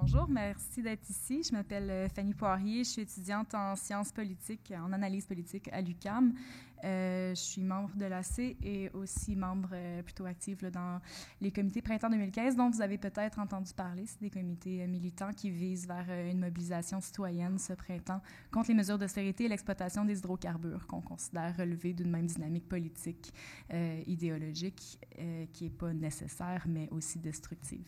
Bonjour, merci d'être ici. Je m'appelle Fanny Poirier, je suis étudiante en sciences politiques, en analyse politique à l'UQAM. Je suis membre de l'AC et aussi membre plutôt active là, dans les comités Printemps 2015, dont vous avez peut-être entendu parler. C'est des comités militants qui visent vers une mobilisation citoyenne ce printemps contre les mesures d'austérité et l'exploitation des hydrocarbures qu'on considère relever d'une même dynamique politique, idéologique, qui n'est pas nécessaire, mais aussi destructive.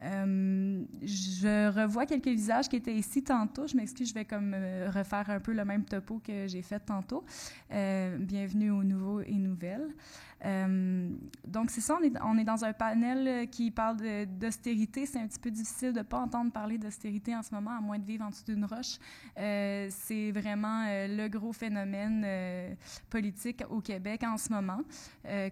Je revois quelques visages qui étaient ici tantôt. Je m'excuse, je vais comme refaire un peu le même topo que j'ai fait tantôt. Bienvenue aux nouveaux et nouvelles. Donc, c'est ça, on est dans un panel qui parle d'austérité. C'est un petit peu difficile de ne pas entendre parler d'austérité en ce moment, à moins de vivre en dessous d'une roche. C'est vraiment le gros phénomène politique au Québec en ce moment.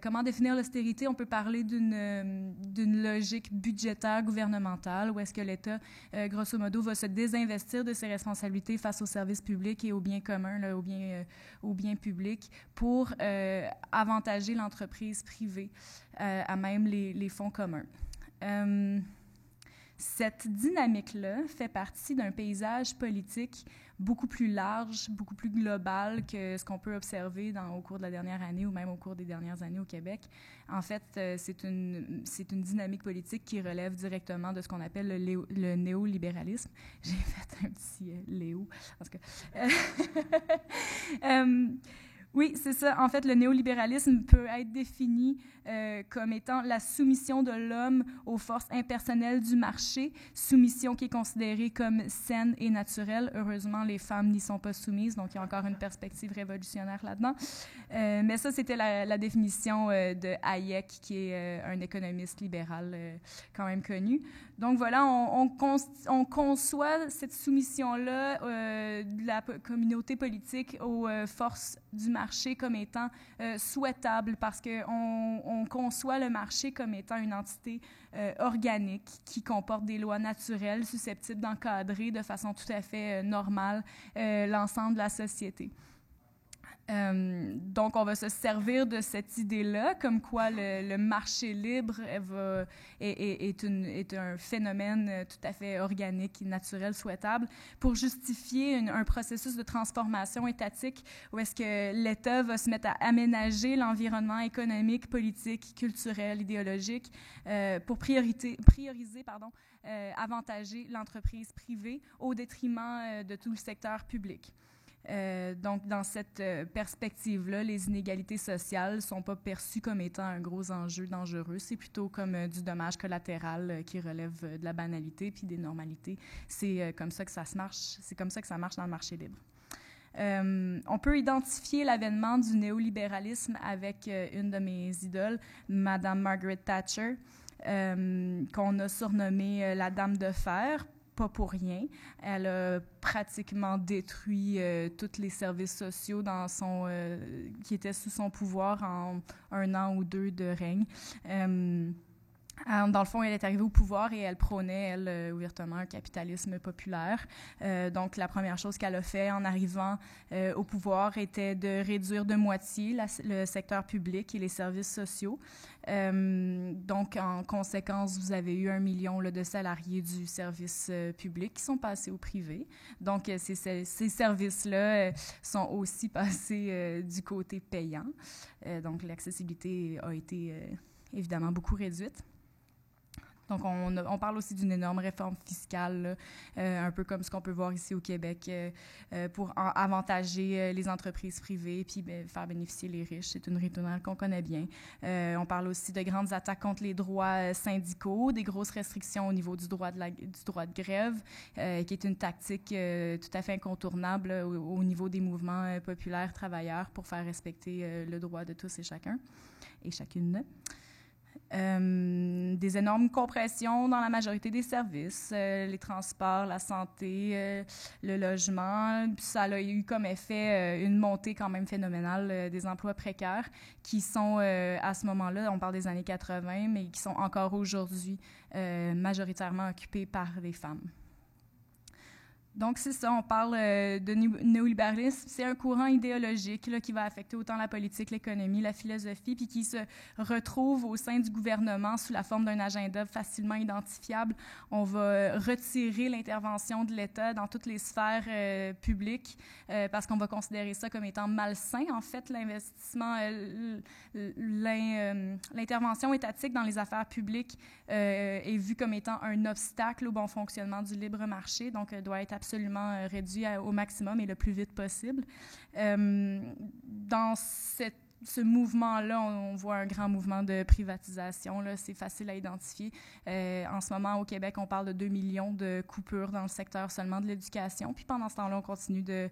Comment définir l'austérité? On peut parler d'une logique budgétaire gouvernementale où est-ce que l'État, grosso modo, va se désinvestir de ses responsabilités face aux services publics et aux biens communs, là, aux biens publics, pour avantager l'entreprise privée à même les fonds communs. Cette dynamique-là fait partie d'un paysage politique beaucoup plus large, beaucoup plus global que ce qu'on peut observer au cours de la dernière année ou même au cours des dernières années au Québec. En fait, c'est une dynamique politique qui relève directement de ce qu'on appelle le néolibéralisme. J'ai fait un petit Léo, parce que... Oui, c'est ça. En fait, le néolibéralisme peut être défini comme étant la soumission de l'homme aux forces impersonnelles du marché, soumission qui est considérée comme saine et naturelle. Heureusement, les femmes n'y sont pas soumises, donc il y a encore une perspective révolutionnaire là-dedans. Mais ça, c'était la définition de Hayek, qui est un économiste libéral quand même connu. Donc voilà, on conçoit cette soumission-là de la communauté politique aux forces du marché comme étant souhaitable parce qu'on conçoit le marché comme étant une entité organique qui comporte des lois naturelles susceptibles d'encadrer de façon tout à fait normale l'ensemble de la société. Donc, on va se servir de cette idée-là, comme quoi le marché libre est un phénomène tout à fait organique, naturel, souhaitable, pour justifier un processus de transformation étatique où est-ce que l'État va se mettre à aménager l'environnement économique, politique, culturel, idéologique pour prioriser, avantager l'entreprise privée au détriment de tout le secteur public. Donc, dans cette perspective-là, les inégalités sociales ne sont pas perçues comme étant un gros enjeu dangereux. C'est plutôt comme du dommage collatéral qui relève de la banalité puis des normalités. C'est comme ça que ça marche. C'est comme ça que ça marche dans le marché libre. On peut identifier l'avènement du néolibéralisme avec une de mes idoles, Madame Margaret Thatcher, qu'on a surnommée la Dame de Fer. Pas pour rien. Elle a pratiquement détruit tous les services sociaux qui étaient sous son pouvoir en 1 an ou 2 de règne. Dans le fond, elle est arrivée au pouvoir et elle prônait, ouvertement, un capitalisme populaire. Donc, la première chose qu'elle a fait en arrivant au pouvoir était de réduire de moitié le secteur public et les services sociaux. Donc, en conséquence, vous avez eu 1 million de salariés du service public qui sont passés au privé. Donc, ces services-là sont aussi passés du côté payant. Donc, l'accessibilité a été évidemment beaucoup réduite. Donc, on parle aussi d'une énorme réforme fiscale, un peu comme ce qu'on peut voir ici au Québec, pour avantager les entreprises privées puis faire bénéficier les riches. C'est une ritournelle qu'on connaît bien. On parle aussi de grandes attaques contre les droits syndicaux, des grosses restrictions au niveau du droit de grève, qui est une tactique tout à fait incontournable au niveau des mouvements populaires travailleurs pour faire respecter le droit de tous et chacun et chacune. Des énormes compressions dans la majorité des services, les transports, la santé, le logement. Puis ça a eu comme effet une montée quand même phénoménale des emplois précaires qui sont à ce moment-là, on parle des années 80, mais qui sont encore aujourd'hui majoritairement occupés par les femmes. Donc, c'est ça, on parle de néolibéralisme. C'est un courant idéologique là, qui va affecter autant la politique, l'économie, la philosophie, puis qui se retrouve au sein du gouvernement sous la forme d'un agenda facilement identifiable. On va retirer l'intervention de l'État dans toutes les sphères publiques parce qu'on va considérer ça comme étant malsain. En fait, l'investissement, l'intervention étatique dans les affaires publiques est vue comme étant un obstacle au bon fonctionnement du libre marché, donc doit être absolument réduit au maximum et le plus vite possible. Dans ce mouvement-là, on voit un grand mouvement de privatisation. Là, c'est facile à identifier. En ce moment, au Québec, on parle de 2 millions de coupures dans le secteur seulement de l'éducation. Puis pendant ce temps-là, on continue de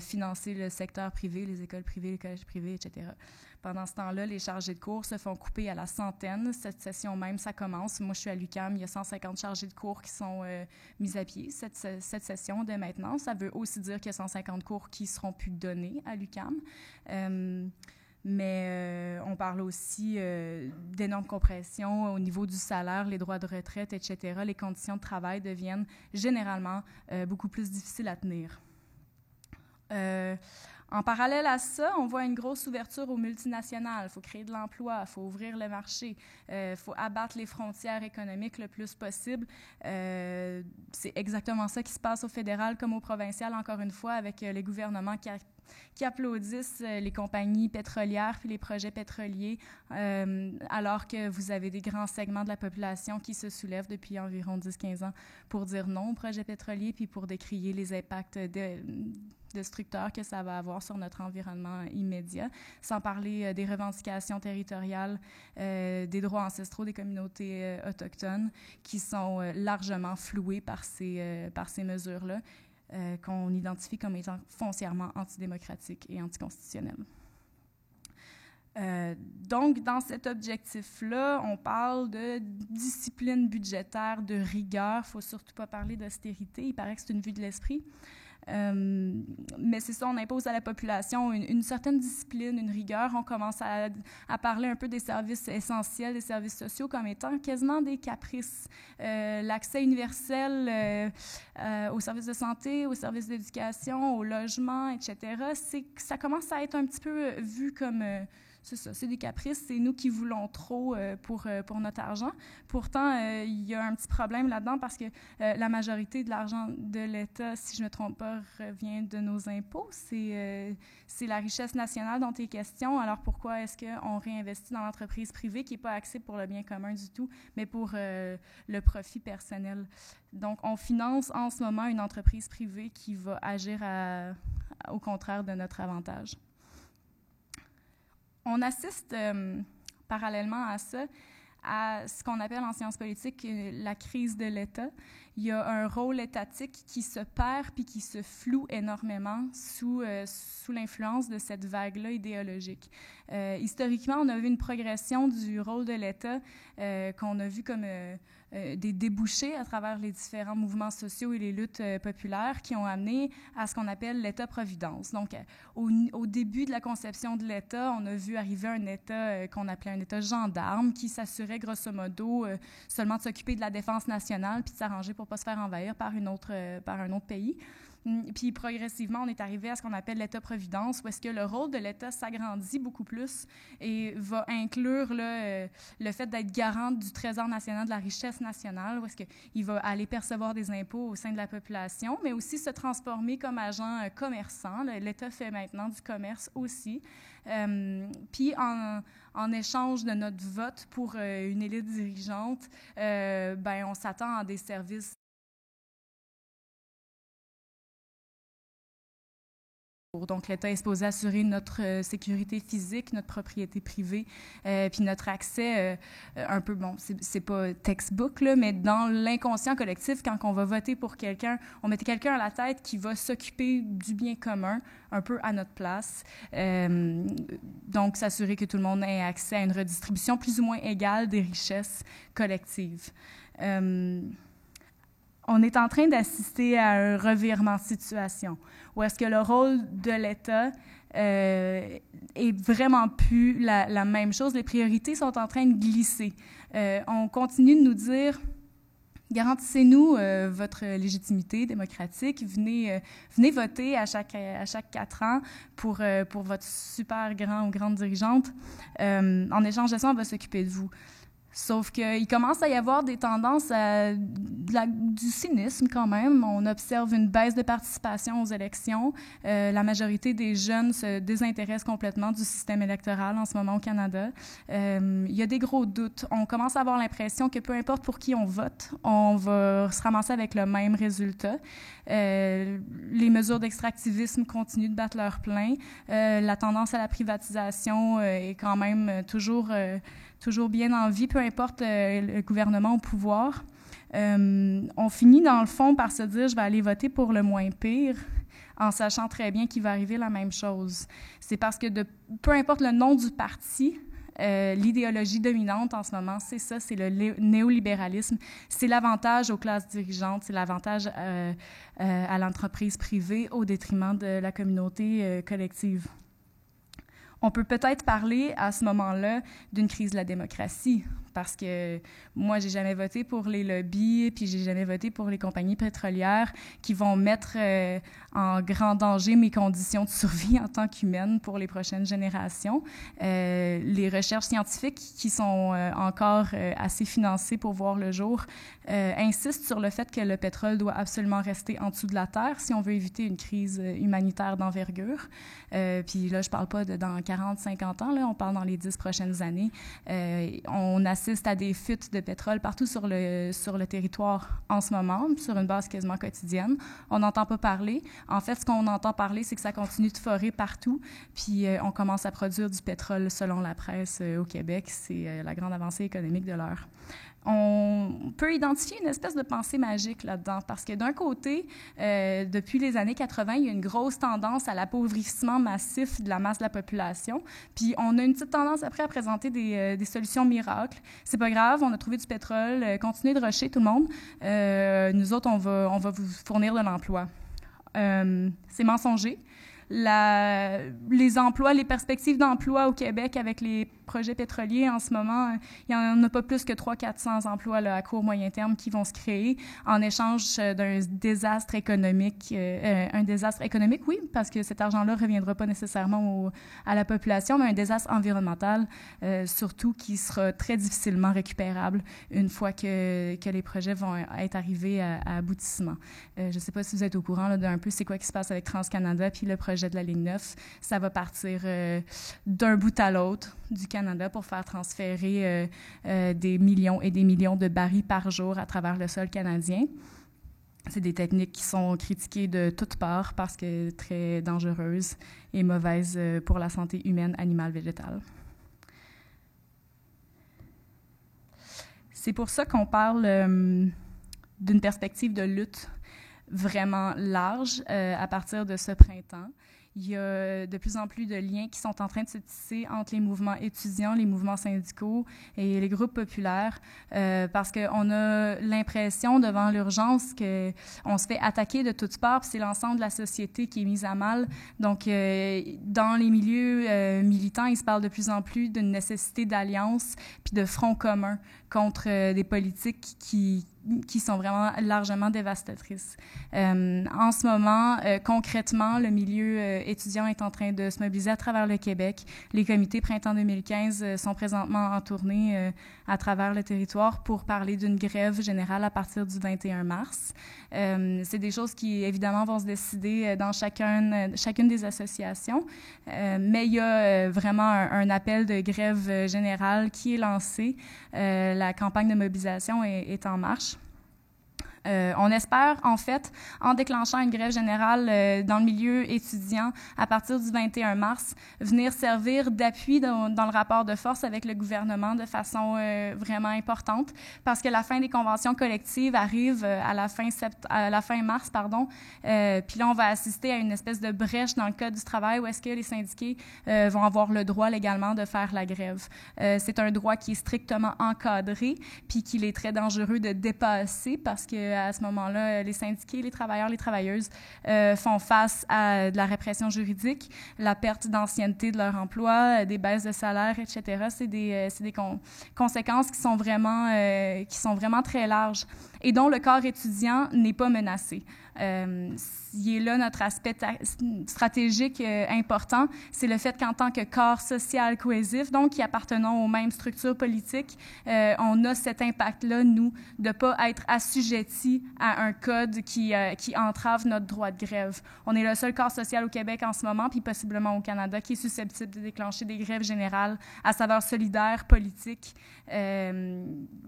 financer le secteur privé, les écoles privées, les collèges privés, etc. Pendant ce temps-là, les chargés de cours se font couper à la centaine. Cette session même, ça commence. Moi, je suis à l'UQAM. Il y a 150 chargés de cours qui sont mis à pied cette session de maintenant. Ça veut aussi dire qu'il y a 150 cours qui ne seront plus donnés à l'UQAM. Mais on parle aussi d'énormes compressions au niveau du salaire, les droits de retraite, etc. Les conditions de travail deviennent généralement beaucoup plus difficiles à tenir. En parallèle à ça, on voit une grosse ouverture aux multinationales. Il faut créer de l'emploi, il faut ouvrir le marché, il faut abattre les frontières économiques le plus possible. C'est exactement ça qui se passe au fédéral comme au provincial, encore une fois, avec les gouvernements qui applaudissent les compagnies pétrolières puis les projets pétroliers, alors que vous avez des grands segments de la population qui se soulèvent depuis environ 10-15 ans pour dire non aux projets pétroliers puis pour décrier les impacts destructeurs que ça va avoir sur notre environnement immédiat, sans parler des revendications territoriales, des droits ancestraux des communautés autochtones qui sont largement floués par ces mesures-là, qu'on identifie comme étant foncièrement antidémocratiques et anticonstitutionnelles. Donc, dans cet objectif-là, on parle de discipline budgétaire, de rigueur. Il ne faut surtout pas parler d'austérité. Il paraît que c'est une vue de l'esprit. Mais c'est ça, on impose à la population une certaine discipline, une rigueur. On commence à parler un peu des services essentiels, des services sociaux comme étant quasiment des caprices. L'accès universel aux services de santé, aux services d'éducation, au logement, etc., ça commence à être un petit peu vu comme... c'est ça, c'est des caprices, c'est nous qui voulons trop pour notre argent. Pourtant, il y a un petit problème là-dedans parce que la majorité de l'argent de l'État, si je ne me trompe pas, revient de nos impôts. C'est la richesse nationale dont il est question. Alors pourquoi est-ce qu'on réinvestit dans l'entreprise privée qui n'est pas axée pour le bien commun du tout, mais pour le profit personnel? Donc, on finance en ce moment une entreprise privée qui va agir au contraire de notre avantage. On assiste parallèlement à ça à ce qu'on appelle en sciences politiques la crise de l'État. Il y a un rôle étatique qui se perd puis qui se floue énormément sous l'influence de cette vague-là idéologique. Historiquement, on a vu une progression du rôle de l'État qu'on a vu comme des débouchés à travers les différents mouvements sociaux et les luttes populaires qui ont amené à ce qu'on appelle l'État-providence. Donc, au début de la conception de l'État, on a vu arriver un État qu'on appelait un État gendarme qui s'assurait grosso modo seulement de s'occuper de la défense nationale puis de s'arranger pour ne pas se faire envahir par un autre pays. Puis progressivement, on est arrivé à ce qu'on appelle l'État-providence, où est-ce que le rôle de l'État s'agrandit beaucoup plus et va inclure le fait d'être garant du trésor national, de la richesse nationale, où est-ce qu'il va aller percevoir des impôts au sein de la population, mais aussi se transformer comme agent commerçant. L'État fait maintenant du commerce aussi. Puis en échange de notre vote pour une élite dirigeante, on s'attend à des services. Donc, l'État est supposé assurer notre sécurité physique, notre propriété privée, puis notre accès un peu, bon, c'est pas textbook, là, mais dans l'inconscient collectif, quand on va voter pour quelqu'un, on met quelqu'un à la tête qui va s'occuper du bien commun, un peu à notre place. Donc, s'assurer que tout le monde ait accès à une redistribution plus ou moins égale des richesses collectives. On est en train d'assister à un revirement de situation où est-ce que le rôle de l'État est vraiment plus la même chose. Les priorités sont en train de glisser. On continue de nous dire garantissez-nous votre légitimité démocratique. Venez voter à chaque 4 ans pour votre super grand ou grande dirigeante. En échange de ça, on va s'occuper de vous. Sauf qu'il commence à y avoir des tendances du cynisme quand même. On observe une baisse de participation aux élections. La majorité des jeunes se désintéressent complètement du système électoral en ce moment au Canada. Il y a des gros doutes. On commence à avoir l'impression que peu importe pour qui on vote, on va se ramasser avec le même résultat. Les mesures d'extractivisme continuent de battre leur plein. La tendance à la privatisation est quand même toujours bien en vie, peu importe le gouvernement au pouvoir. On finit, dans le fond, par se dire « je vais aller voter pour le moins pire », en sachant très bien qu'il va arriver la même chose. C'est parce que peu importe le nom du parti, l'idéologie dominante en ce moment, c'est ça, c'est le néolibéralisme. C'est l'avantage aux classes dirigeantes, c'est l'avantage à l'entreprise privée au détriment de la communauté collective. On peut peut-être parler à ce moment-là d'une crise de la démocratie, parce que moi, j'ai jamais voté pour les lobbies, puis j'ai jamais voté pour les compagnies pétrolières qui vont mettre en grand danger mes conditions de survie en tant qu'humaine pour les prochaines générations. Les recherches scientifiques qui sont encore assez financées pour voir le jour insistent sur le fait que le pétrole doit absolument rester en dessous de la terre si on veut éviter une crise humanitaire d'envergure. Puis là, je parle pas de dans 40, 50 ans, là, on parle dans les 10 prochaines années. On assiste à des fuites de pétrole partout sur le territoire en ce moment, sur une base quasiment quotidienne. On n'entend pas parler. En fait, ce qu'on entend parler, c'est que ça continue de forer partout, puis on commence à produire du pétrole selon la presse au Québec. C'est la grande avancée économique de l'heure. On peut identifier une espèce de pensée magique là-dedans, parce que d'un côté, depuis les années 80, il y a une grosse tendance à l'appauvrissement massif de la masse de la population, puis on a une petite tendance après à présenter des solutions miracles. C'est pas grave, on a trouvé du pétrole, continuez de rusher tout le monde. Nous autres, on va vous fournir de l'emploi. C'est mensonger. Les emplois, les perspectives d'emploi au Québec avec les projets pétroliers en ce moment, il n'y en a pas plus que 300-400 emplois là, à court moyen terme qui vont se créer en échange d'un désastre économique. Un désastre économique, oui, parce que cet argent-là ne reviendra pas nécessairement à la population, mais un désastre environnemental, surtout qui sera très difficilement récupérable une fois que les projets vont être arrivés à aboutissement. Je ne sais pas si vous êtes au courant là, d'un peu c'est quoi qui se passe avec TransCanada puis le projet de la ligne 9. Ça va partir d'un bout à l'autre du Canada pour faire transférer des millions et des millions de barils par jour à travers le sol canadien. C'est des techniques qui sont critiquées de toutes parts parce que très dangereuses et mauvaises pour la santé humaine, animale, végétale. C'est pour ça qu'on parle d'une perspective de lutte vraiment large à partir de ce printemps. Il y a de plus en plus de liens qui sont en train de se tisser entre les mouvements étudiants, les mouvements syndicaux et les groupes populaires parce qu'on a l'impression devant l'urgence qu'on se fait attaquer de toutes parts, puis c'est l'ensemble de la société qui est mise à mal. Donc, dans les milieux militants, il se parle de plus en plus d'une nécessité d'alliance puis de front commun contre des politiques qui sont vraiment largement dévastatrices. En ce moment, concrètement, le milieu étudiant est en train de se mobiliser à travers le Québec. Les comités Printemps 2015 sont présentement en tournée à travers le territoire pour parler d'une grève générale à partir du 21 mars. C'est des choses qui, évidemment, vont se décider dans chacune des associations, mais il y a vraiment un appel de grève générale qui est lancé. La campagne de mobilisation est en marche. On espère, en fait, en déclenchant une grève générale dans le milieu étudiant à partir du 21 mars, venir servir d'appui dans le rapport de force avec le gouvernement de façon vraiment importante, parce que la fin des conventions collectives arrive à la fin mars, puis là, on va assister à une espèce de brèche dans le Code du travail où est-ce que les syndiqués vont avoir le droit légalement de faire la grève. C'est un droit qui est strictement encadré, puis qu'il est très dangereux de dépasser, parce que à ce moment-là, les syndiqués, les travailleurs, les travailleuses font face à de la répression juridique, la perte d'ancienneté de leur emploi, des baisses de salaire, etc. C'est des conséquences qui sont vraiment très larges. et dont le corps étudiant n'est pas menacé. Il est là notre aspect stratégique important, c'est le fait qu'en tant que corps social cohésif, donc qui appartenons aux mêmes structures politiques, on a cet impact-là, nous, de ne pas être assujettis à un code qui entrave notre droit de grève. On est le seul corps social au Québec en ce moment, puis possiblement au Canada, qui est susceptible de déclencher des grèves générales à saveur solidaire, politique,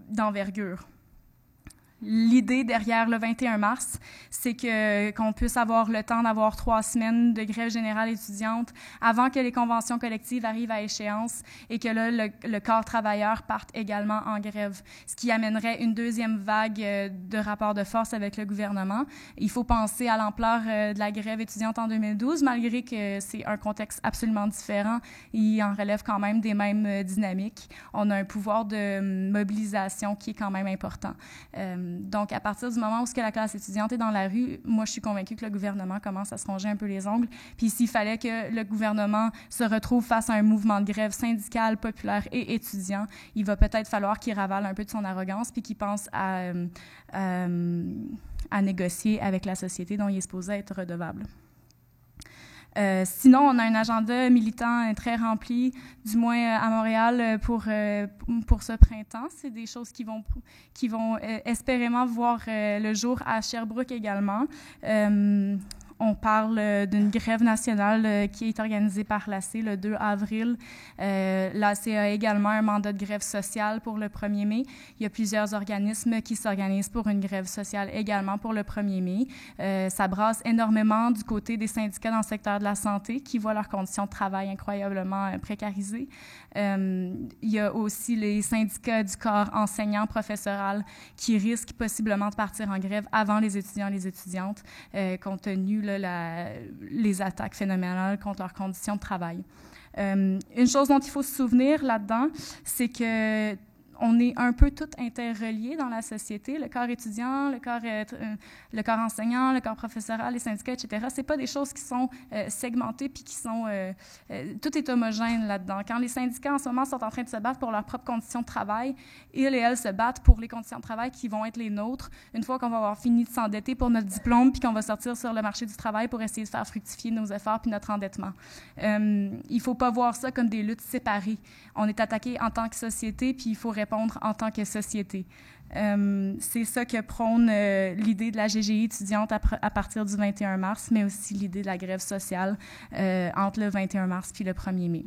d'envergure. L'idée derrière le 21 mars, c'est qu'on puisse avoir le temps d'avoir 3 semaines de grève générale étudiante avant que les conventions collectives arrivent à échéance et que là, le corps travailleur parte également en grève, ce qui amènerait une deuxième vague de rapports de force avec le gouvernement. Il faut penser à l'ampleur de la grève étudiante en 2012, malgré que c'est un contexte absolument différent. Il en relève quand même des mêmes dynamiques. On a un pouvoir de mobilisation qui est quand même important. Donc, à partir du moment où la classe étudiante est dans la rue, moi, je suis convaincue que le gouvernement commence à se ronger un peu les ongles. Puis s'il fallait que le gouvernement se retrouve face à un mouvement de grève syndical, populaire et étudiant, il va peut-être falloir qu'il ravale un peu de son arrogance puis qu'il pense à négocier avec la société dont il est supposé être redevable. Sinon, on a un agenda militant très rempli, du moins à Montréal, pour ce printemps. C'est des choses qui vont espérément voir le jour à Sherbrooke également. On parle d'une grève nationale qui est organisée par l'AC le 2 avril. L'AC a également un mandat de grève sociale pour le 1er mai. Il y a plusieurs organismes qui s'organisent pour une grève sociale également pour le 1er mai. Ça brasse énormément du côté des syndicats dans le secteur de la santé qui voient leurs conditions de travail incroyablement précarisées. Il y a aussi les syndicats du corps enseignant professoral qui risquent possiblement de partir en grève avant les étudiants et les étudiantes, compte tenu les attaques phénoménales contre leurs conditions de travail. Une chose dont il faut se souvenir là-dedans, c'est que on est un peu tous interreliés dans la société, le corps étudiant, le corps enseignant, le corps professoral, les syndicats, etc. C'est pas des choses qui sont segmentées puis qui sont... tout est homogène là-dedans. Quand les syndicats, en ce moment, sont en train de se battre pour leurs propres conditions de travail, ils et elles se battent pour les conditions de travail qui vont être les nôtres une fois qu'on va avoir fini de s'endetter pour notre diplôme puis qu'on va sortir sur le marché du travail pour essayer de faire fructifier nos efforts puis notre endettement. Il faut pas voir ça comme des luttes séparées. On est attaqué en tant que société puis il faut répondre en tant que société. C'est ça que prône l'idée de la GGI étudiante à partir du 21 mars, mais aussi l'idée de la grève sociale entre le 21 mars puis le 1er mai.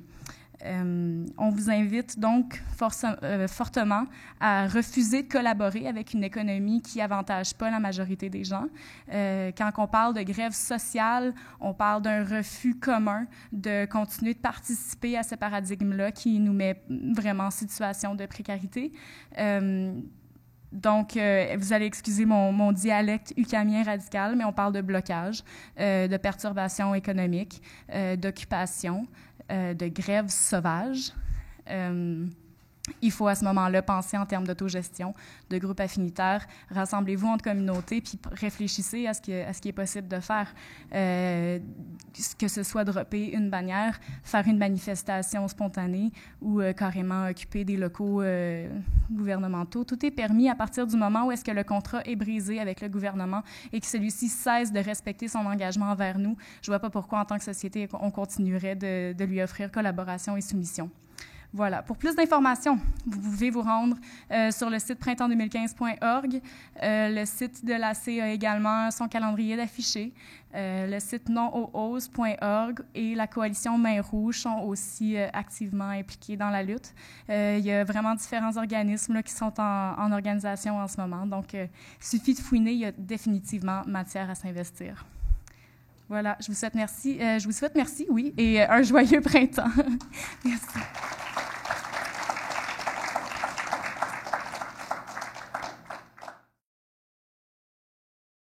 On vous invite donc fortement à refuser de collaborer avec une économie qui n'avantage pas la majorité des gens. Quand on parle de grève sociale, on parle d'un refus commun de continuer de participer à ce paradigme-là qui nous met vraiment en situation de précarité. Donc, vous allez excuser mon dialecte ucamien radical, mais on parle de blocage, de perturbation économique, d'occupation, de grève sauvage. Il faut à ce moment-là penser en termes d'autogestion, de groupes affinitaires. Rassemblez-vous entre communautés, puis réfléchissez à ce qui est possible de faire. Que ce soit dropper une bannière, faire une manifestation spontanée ou carrément occuper des locaux gouvernementaux. Tout est permis à partir du moment où est-ce que le contrat est brisé avec le gouvernement et que celui-ci cesse de respecter son engagement envers nous. Je ne vois pas pourquoi, en tant que société, on continuerait de lui offrir collaboration et soumission. Voilà. Pour plus d'informations, vous pouvez vous rendre sur le site printemps2015.org. Le site de l'AC a également son calendrier d'affichés. Le site nonausose.org et la coalition Main Rouge sont aussi activement impliqués dans la lutte. Il y a vraiment différents organismes là, qui sont en organisation en ce moment. Donc, il suffit de fouiner, il y a définitivement matière à s'investir. Voilà, je vous souhaite merci, oui, et un joyeux printemps. Merci.